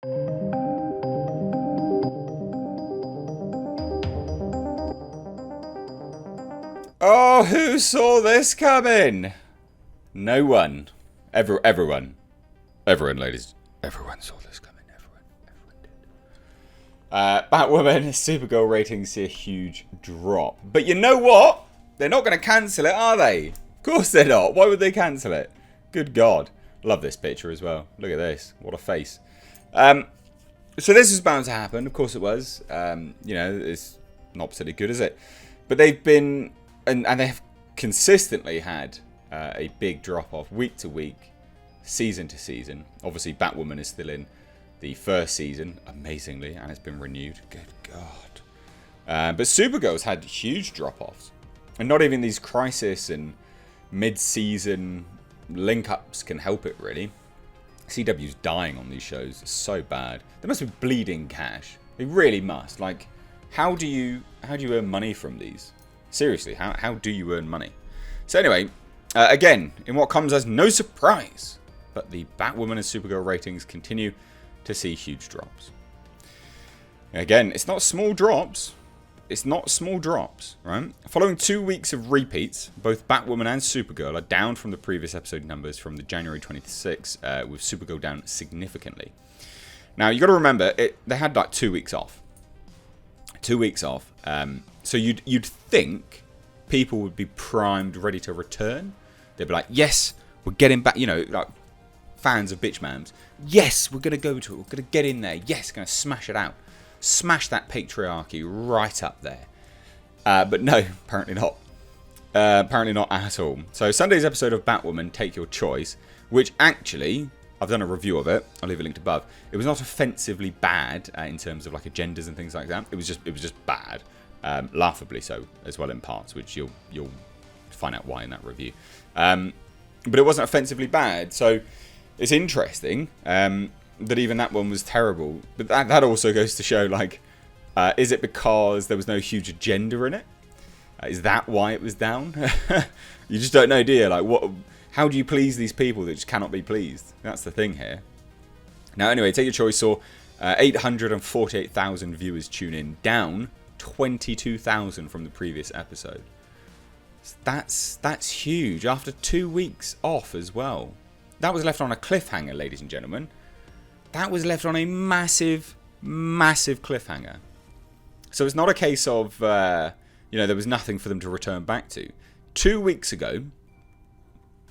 Oh, who saw this coming? No one. Everyone, ladies. Everyone saw this coming. Everyone did. Batwoman Supergirl ratings see a huge drop. But you know what? They're not going to cancel it, are they? Of course they're not. Why would they cancel it? Good God. Love this picture as well. Look at this. What a face. So this was bound to happen. Of course it was. It's not particularly good, is it? But they've been... And they have consistently had a big drop-off week to week, season to season. Obviously, Batwoman is still in the first season, amazingly, and it's been renewed. Good God. But Supergirl's had huge drop-offs. And not even these crisis and mid-season link-ups can help it, really. CW's dying on these shows. It's so bad. They must be bleeding cash. They really must. Like, how do you earn money from these? Seriously, how do you earn money? So anyway, again, in what comes as no surprise, but the Batwoman and Supergirl ratings continue to see huge drops. Again, it's not small drops. It's not small drops, right? Following 2 weeks of repeats, both Batwoman and Supergirl are down from the previous episode numbers from the January 26, with Supergirl down significantly. Now, you got to remember, they had like 2 weeks off. 2 weeks off. So you'd think people would be primed, ready to return. They'd be like, yes, we're getting back, like fans of Bitch Mams. Yes, we're going to go to it. We're going to get in there. Yes, going to smash it out. Smash that patriarchy right up there. But no, apparently not. Apparently not at all. So Sunday's episode of Batwoman, Take Your Choice, which actually... I've done a review of it. I'll leave a link above. It was not offensively bad in terms of like agendas and things like that. It was just bad, laughably so as well in parts, which you'll find out why in that review. But it wasn't offensively bad, so it's interesting that even that one was terrible. But that also goes to show, like, is it because there was no huge agenda in it? Is that why it was down? You just don't know, do you? Like what? How do you please these people that just cannot be pleased? That's the thing here. Now, anyway, Take Your Choice saw 848,000 viewers tune in, down 22,000 from the previous episode. That's huge. After 2 weeks off as well. That was left on a cliffhanger, ladies and gentlemen. That was left on a massive, massive cliffhanger. So it's not a case of, there was nothing for them to return back to. 2 weeks ago...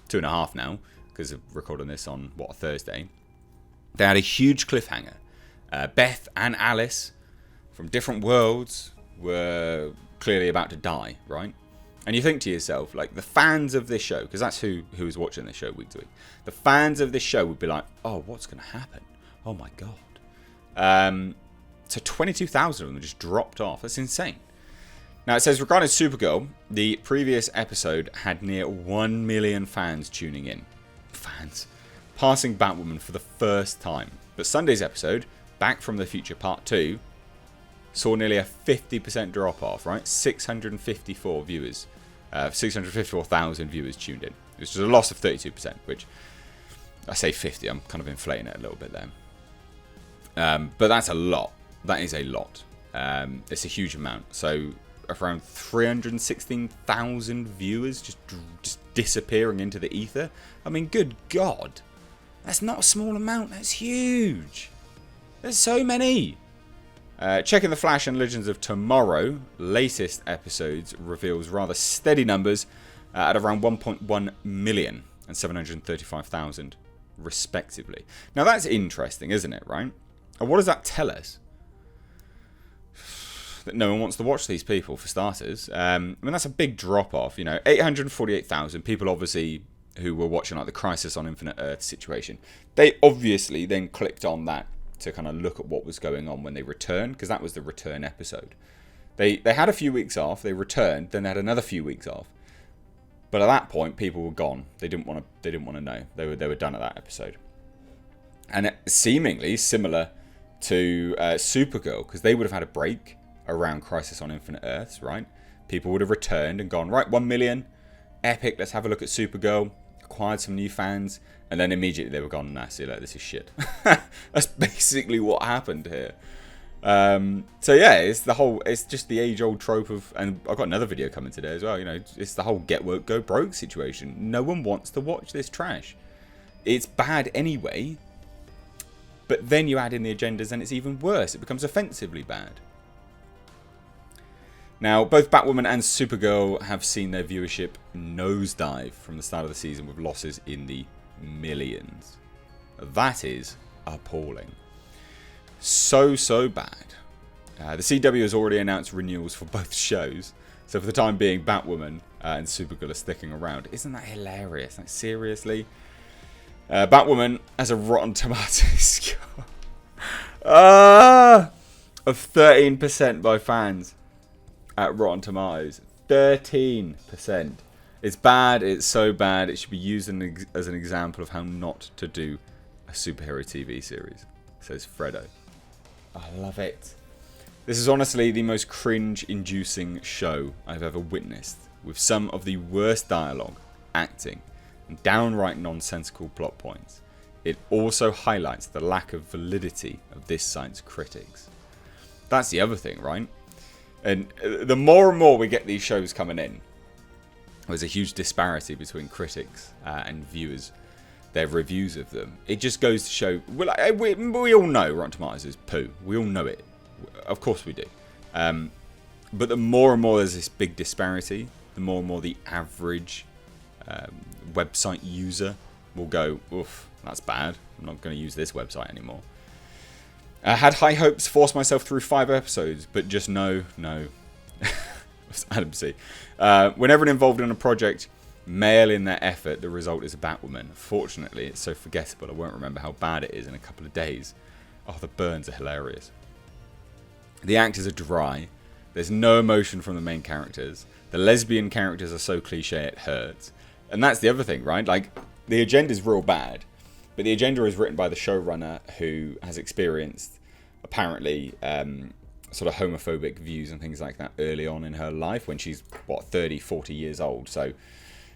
2.5 now, because I'm recording this on, Thursday. They had a huge cliffhanger. Beth and Alice, from different worlds, were clearly about to die, right? And you think to yourself, like, the fans of this show, because that's who is watching this show week to week, the fans of this show would be like, oh, what's going to happen? Oh, my God. So 22,000 of them just dropped off. That's insane. Now, it says, regarding Supergirl, the previous episode had near 1 million fans tuning in. Fans. Passing Batwoman for the first time. But Sunday's episode, Back from the Future Part 2, saw nearly a 50% drop-off, right? 654 viewers. 654,000 viewers tuned in. Which was a loss of 32%, which, I say 50, I'm kind of inflating it a little bit there. But that's a lot. That is a lot. It's a huge amount. So... around 316,000 viewers just disappearing into the ether. I mean, good God. That's not a small amount. That's huge. There's so many. Checking the Flash and Legends of Tomorrow, latest episodes reveals rather steady numbers at around 1.1 million and 735,000 respectively. Now that's interesting, isn't it, right? And what does that tell us? That no one wants to watch these people, for starters. I mean, that's a big drop-off, 848,000 people, obviously, who were watching, like, the Crisis on Infinite Earth situation. They obviously then clicked on that to kind of look at what was going on when they returned, because that was the return episode. They had a few weeks off, they returned, then they had another few weeks off. But at that point, people were gone. They didn't want to know. They were done at that episode. And seemingly similar to Supergirl, because they would have had a break around Crisis on Infinite Earths, right? People would have returned and gone, right, 1 million, epic, let's have a look at Supergirl, acquired some new fans, And then immediately they were gone, nah, see you later, this is shit. That's basically what happened here. So yeah, it's just the age-old trope of, and I've got another video coming today as well, you know, it's the whole get work, go broke situation. No one wants to watch this trash. It's bad anyway, but then you add in the agendas and it's even worse. It becomes offensively bad. Now, both Batwoman and Supergirl have seen their viewership nosedive from the start of the season with losses in the millions. That is appalling. So bad. The CW has already announced renewals for both shows. So for the time being, Batwoman and Supergirl are sticking around. Isn't that hilarious? Like, seriously? Batwoman has a Rotten Tomatoes score of 13% by fans at Rotten Tomatoes. 13%. It's bad. It's so bad. It should be used as an example of how not to do a superhero TV series, says Fredo. I love it. This is honestly the most cringe-inducing show I've ever witnessed, with some of the worst dialogue, acting, and downright nonsensical plot points. It also highlights the lack of validity of this site's critics. That's the other thing, right? And the more and more we get these shows coming in, there's a huge disparity between critics and viewers, their reviews of them. It just goes to show, we all know Rotten Tomatoes is poo. We all know it. Of course we do. But the more and more there's this big disparity, the more and more the average website user will go, oof, that's bad. I'm not going to use this website anymore. I had high hopes, forced myself through 5 episodes, but just no. Adam C. Whenever involved in a project, mail in their effort, the result is a Batwoman. Fortunately, it's so forgettable I won't remember how bad it is in a couple of days. Oh, the burns are hilarious. The actors are dry. There's no emotion from the main characters. The lesbian characters are so cliche it hurts. And that's the other thing, right? Like, the agenda is real bad, but the agenda is written by the showrunner who has experienced, apparently, sort of homophobic views and things like that early on in her life when she's, 30, 40 years old. So,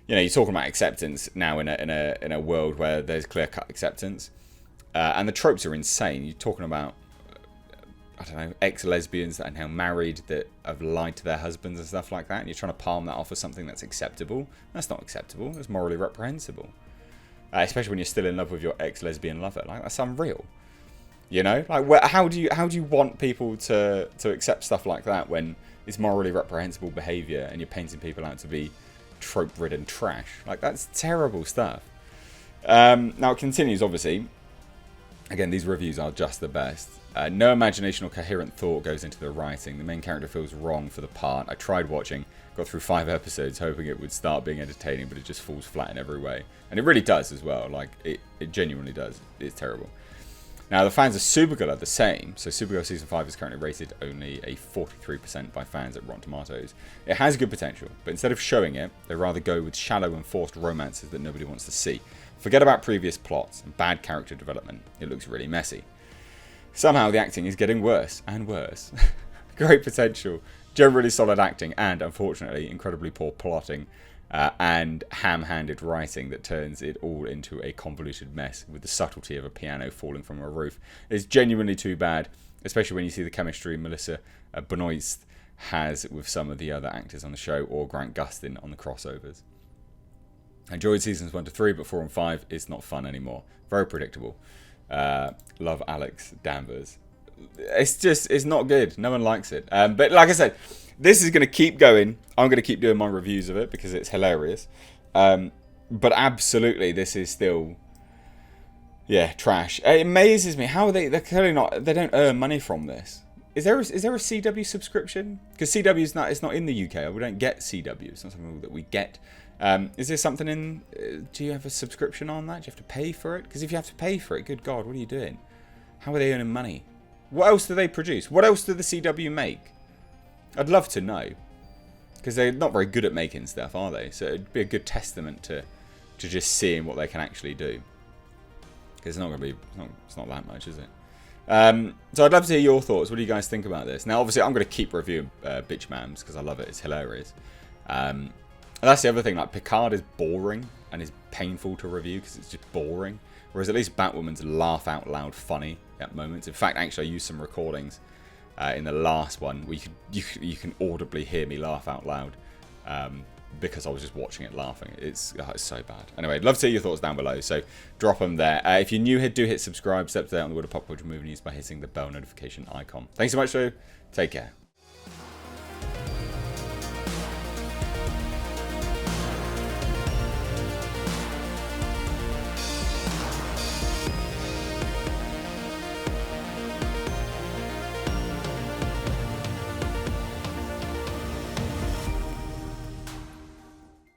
you know, you're talking about acceptance now in a world where there's clear-cut acceptance. And the tropes are insane. You're talking about, I don't know, ex-lesbians that are now married that have lied to their husbands and stuff like that. And you're trying to palm that off as something that's acceptable. That's not acceptable. It's morally reprehensible. Especially when you're still in love with your ex-lesbian lover. Like, that's unreal. You know? Like, how do you want people to accept stuff like that when it's morally reprehensible behaviour and you're painting people out to be trope-ridden trash? Like, that's terrible stuff. Now, it continues, obviously. Again, these reviews are just the best. No imagination or coherent thought goes into the writing. The main character feels wrong for the part. I tried watching, got through 5 episodes hoping it would start being entertaining, but it just falls flat in every way. And it really does as well. Like, it genuinely does. It's terrible. Now, the fans of Supergirl are the same. So Supergirl Season 5 is currently rated only a 43% by fans at Rotten Tomatoes. It has good potential, but instead of showing it, they rather go with shallow and forced romances that nobody wants to see. Forget about previous plots and bad character development. It looks really messy. Somehow the acting is getting worse and worse. Great potential, generally solid acting, and unfortunately incredibly poor plotting and ham-handed writing that turns it all into a convoluted mess with the subtlety of a piano falling from a roof. It's genuinely too bad, especially when you see the chemistry Melissa Benoist has with some of the other actors on the show, or Grant Gustin on the crossovers. I enjoyed seasons 1 to 3, but 4 and 5 is not fun anymore. Very predictable. Love Alex Danvers. It's not good. No one likes it. But like I said, this is going to keep going. I'm going to keep doing my reviews of it because it's hilarious. But absolutely, this is still, trash. It amazes me how they're clearly not. They don't earn money from this. Is there a CW subscription? Because CW it's not in the UK. We don't get CW. It's not something that we get. Is there something in... do you have a subscription on that? Do you have to pay for it? Because if you have to pay for it, good God, what are you doing? How are they earning money? What else do they produce? What else do the CW make? I'd love to know. Because they're not very good at making stuff, are they? So it'd be a good testament to just seeing what they can actually do. Because it's not going to be... It's not that much, is it? So I'd love to hear your thoughts. What do you guys think about this? Now, obviously, I'm going to keep reviewing Bitch Mams because I love it. It's hilarious. That's the other thing. Like, Picard is boring. and is painful to review because it's just boring. Whereas at least Batwoman's laugh out loud funny at moments. In fact, actually, I used some recordings in the last one where you can audibly hear me laugh out loud because I was just watching it laughing. It's so bad. Anyway, I'd love to hear your thoughts down below, so drop them there. If you're new here, do hit subscribe. Step to that on the world of pop culture movie news by hitting the bell notification icon. Thanks so much, though. Take care.